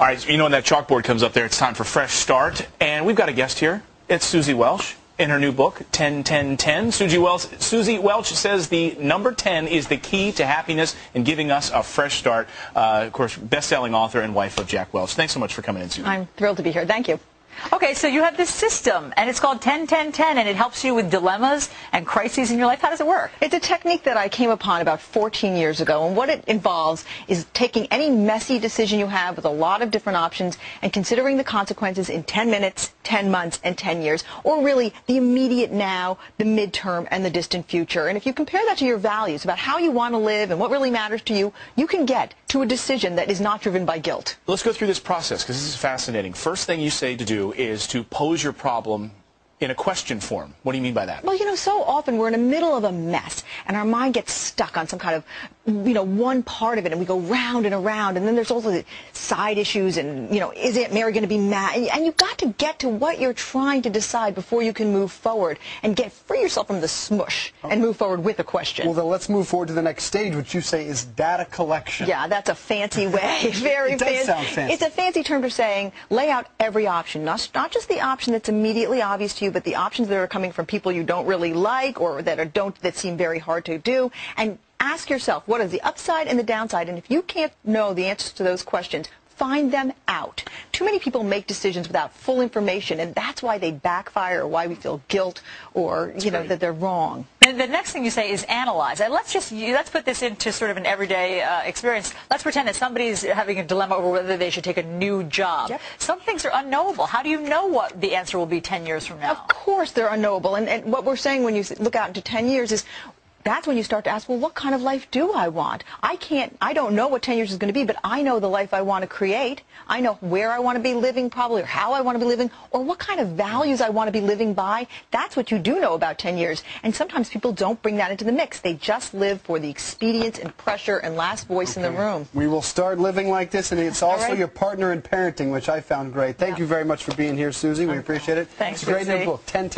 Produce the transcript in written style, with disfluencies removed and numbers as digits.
All right, you know when that chalkboard comes up there, it's time for Fresh Start. And we've got a guest here. It's Suzy Welch in her new book, 10-10-10. Suzy Welch says the number 10 is the key to happiness and giving us a fresh start. Of course, best-selling author and wife of Jack Welch. Thanks so much for coming in, Suzy. I'm thrilled to be here. Thank you. Okay, so you have this system, and it's called 10-10-10, and it helps you with dilemmas and crises in your life. How does it work? It's a technique that I came upon about 14 years ago, and what it involves is taking any messy decision you have with a lot of different options and considering the consequences in 10 minutes, 10 months, and 10 years, or really the immediate now, the midterm, and the distant future. And if you compare that to your values about how you want to live and what really matters to you, you can get to a decision that is not driven by guilt. Let's go through this process, because this is fascinating. First thing you say to do is to pose your problem in a question form. What do you mean by that? Well, you know, so often we're in the middle of a mess, and our mind gets stuck on some kind of, one part of it, and we go round and around, and then there's also the side issues, and, is Aunt Mary going to be mad? And you've got to get to what you're trying to decide before you can move forward and free yourself from the smush and move forward with a question. Well, then let's move forward to the next stage, which you say is data collection. Yeah, that's a fancy way. Very fancy. It does sound fancy. It's a fancy term for saying lay out every option, not just the option that's immediately obvious to you, but the options that are coming from people you don't really like or that seem very hard to do, and ask yourself, what is the upside and the downside? And if you can't know the answers to those questions, find them out. Too many people make decisions without full information, and that's why they backfire, or why we feel guilt, or that they're wrong. And the next thing you say is analyze. And let's put this into sort of an everyday experience. Let's pretend that somebody's having a dilemma over whether they should take a new job. Yep. Some things are unknowable. How do you know what the answer will be 10 years from now? Of course they're unknowable, and what we're saying when you look out into 10 years is that's when you start to ask, well, what kind of life do I want? I don't know what 10 years is going to be, but I know the life I want to create. I know where I want to be living probably, or how I want to be living, or what kind of values I want to be living by. That's what you do know about 10 years. And sometimes people don't bring that into the mix. They just live for the expedience and pressure and last voice in the room. We will start living like this, and it's also your partner in parenting, which I found great. Thank you very much for being here, Suzy. We appreciate it. Thanks, It's a great new book, 10-10.